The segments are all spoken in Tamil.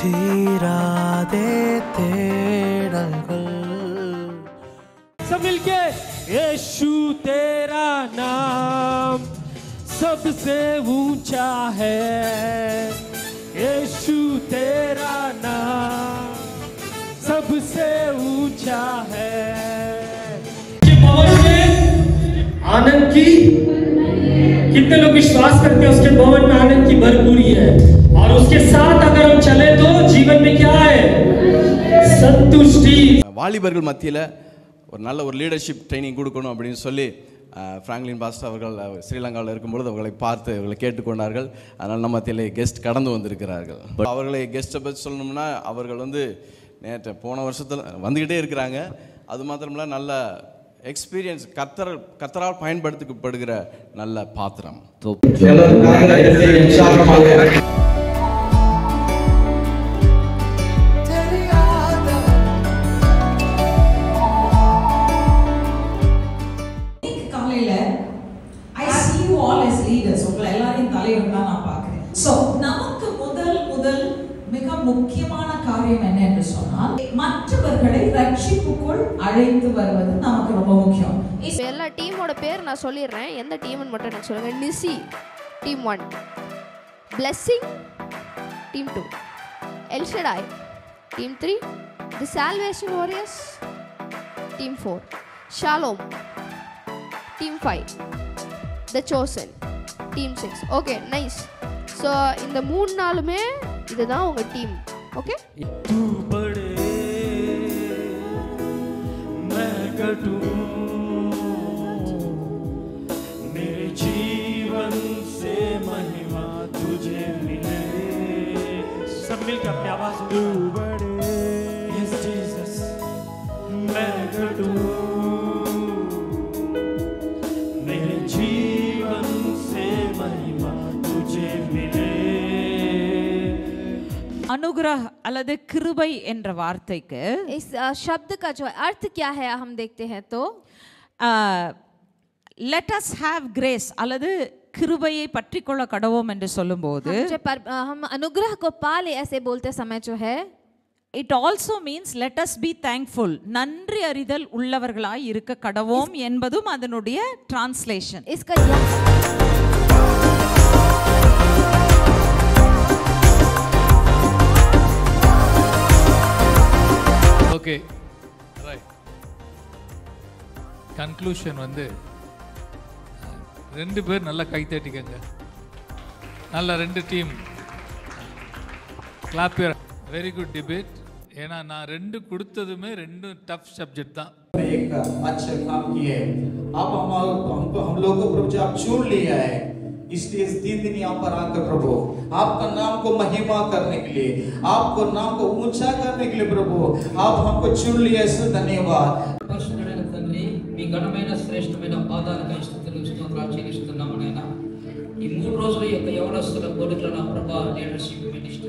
தீராதே தேடல்கள் सब मिलके यीशु तेरा नाम सबसे ऊंचा है, यीशु तेरा नाम सबसे ऊंचा है। भवन में आनंद की, कितने लोग विश्वास करते हैं उसके भवन में आनंद की भरपूरी है, और उसके साथ अगर हम चले तो जीवन में क्या है, संतुष्टि। வாலிபர்கள் மத்தியில் ஒரு நல்ல ஒரு லீடர்ஷிப் ட்ரைனிங் கொடுக்கணும் அப்படின்னு சொல்லி ஃப்ராங்க்லின் பாஸ்டர் அவர்கள் ஸ்ரீலங்காவில் இருக்கும்பொழுது அவர்களை பார்த்து அவர்களை கேட்டுக்கொண்டார்கள். அதனால் நம்ம மத்தியிலே கெஸ்ட் கடந்து வந்திருக்கிறார்கள். அவர்களை கெஸ்ட்டை பற்றி சொல்லணும்னா அவர்கள் நேற்று போன வருஷத்தில் வந்துக்கிட்டே இருக்கிறாங்க. அது மாத்திரமில்ல நல்ல எக்ஸ்பீரியன்ஸ் கர்த்தரால் பயன்படுத்தப்படுகிற நல்ல பாத்திரம். முக்கியமான காரியம் என்ன என்று சொன்னால் மற்றவர்களை ரட்சிப்புக்குள் அழைத்து வருவது நமக்கு ரொம்ப முக்கியம். எல்லா டீமோட பேர் நான் சொல்லிடுறேன், எந்த டீம்னு மட்டும் எனக்கு சொல்லுங்க. Nissi team 1, blessing team 2, Elshaddai team 3, the salvation warriors team 4, shalom team 5, the chosen team 6. Okay, nice. So இந்த 3 நாளுமே இதுதான் உங்க டீம். ஓகே, तू बड़े मैं घटूं, मेरे जीवन से महिमा तुझे मिले। सब मिलकर अपनी आवाज, तू बड़े यस जीसस मैं घटूं, मेरे जीवन से महिमा तुझे मिले। अनुग्रह அல்லது கிருபை என்ற வார்த்தைக்கு इस शब्द का जो अर्थ क्या है हम देखते हैं तो let us have grace அல்லது கிருபையை பற்றிக்கொள்ள கடவோம் என்று சொல்லும்போது हम अनुग्रह को पाले ऐसे बोलते समय जो है it also means let us be thankful, நன்றி அறிதல் உள்ளவர்களாய் இருக்க கடவோம் என்பதும் அதனுடைய டிரான்ஸ்லேஷன். इसका ஓகே ரைட். கன்க்ளூஷன் ரெண்டு பேர் நல்லா கை தட்டிக்கங்க. நல்ல 2 team clap your very good debate. ஏன்னா நான் 2 கொடுத்ததுமே 2 टफ सब्जेक्ट தான். एक अच्छा काम किए आप हम लोगों को प्रभु जी आप चुन लिया है, इसलिए इस दिन यहाँ पर आकर प्रभु आपका नाम को महिमा करने के लिए, आपको नाम को ऊंचा करने के लिए प्रभु आप हमको चुन लिया, इसलिए धन्यवाद. పరిశుద్ధుడైన తండ్రి, మీ ఘనమైన శ్రేష్టమైన పాదాలకు స్తుతులు స్తోత్రాలు చెల్లిస్తున్నాము నాయనా. ఈ 3 రోజుల యొక్క యవనస్తుల కోరికల నా ప్రభా లీడర్షిప్ మినిస్ట్రీ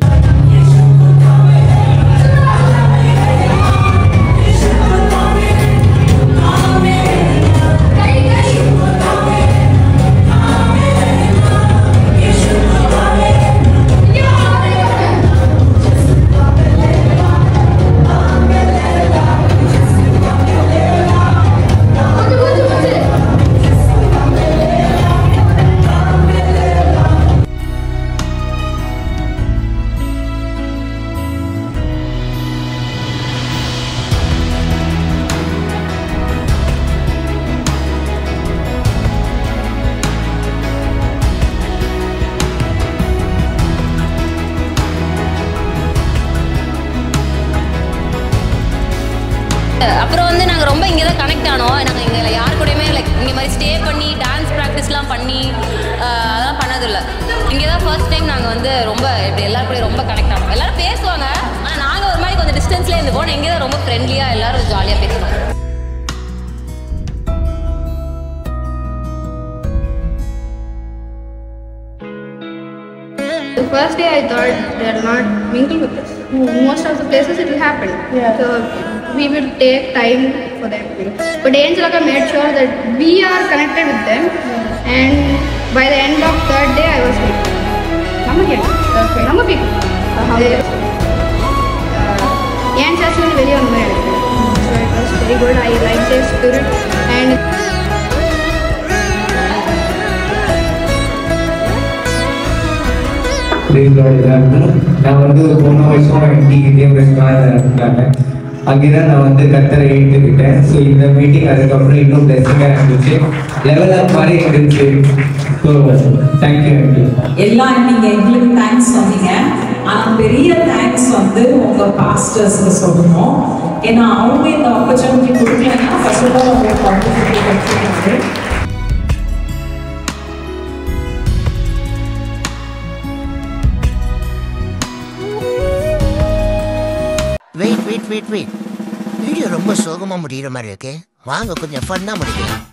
அப்புறம் நாங்கள் ரொம்ப இங்கே தான் கனெக்ட் ஆனோம். நாங்கள் இங்கே யார் கூடயுமே லைக் இங்கே மாதிரி ஸ்டே பண்ணி டான்ஸ் ப்ராக்டிஸ்லாம் பண்ணி அதெல்லாம் பண்ணதில்லை. இங்கே தான் ஃபர்ஸ்ட் டைம் நாங்கள் ரொம்ப இப்படி எல்லாரும் கூட ரொம்ப கனெக்ட் ஆனோம். எல்லோரும் பேசுவாங்க, ஆனால் நாங்கள் ஒரு மாதிரி கொஞ்சம் டிஸ்டன்ஸ்லேயே இருந்துப்போம். இங்கே தான் ரொம்ப ஃப்ரெண்ட்லியாக எல்லோரும் ஜாலியாக பேசுவோம். The first day I thought they are not mingled with us. Most of the places it will happen. Yeah. So we will take time for them. But Angelica made sure that we are connected with them, and by the end of third day, I was like, நம்ம people. என் சர்ச்சில் வெளியே வந்த மாதிரி எனக்கு. So it was very good. I liked their spirit and. நான் வந்து போன வருஷம் இருந்தாங்க அங்கேதான் நான் வந்து கத்தரை ஏற்றுக்கிட்டேன். ஸோ இந்த மீட்டிங் அதுக்கப்புறம் இன்னும் பிளெஸிங்காக இருந்துச்சு, லெவல் அப் மாதிரி இருந்துச்சு. So thank you. எல்லாம் நீங்க எங்களுக்கு தேங்க்ஸ் சொன்னீங்க. ஆனால் பெரிய தேங்க்ஸ் வந்து உங்க பாஸ்டர்ஸ்க்கு சொல்லணும். ஏன்னா அவங்க இந்த ஆப்பர்ச்சுனிட்டி கொடுக்கலன்னா ஃபர்ஸ்ட் ஆஃப் ஆல் அவங்க ஆப்பர்ச்சுனிட்டி கொடுத்துருக்காங்க. வெயிட் வீடியோ ரொம்ப சோகமா முடிகிற மாதிரி இருக்கு. வாங்க கொஞ்சம் ஃபன்னா முடிக்கலாம்.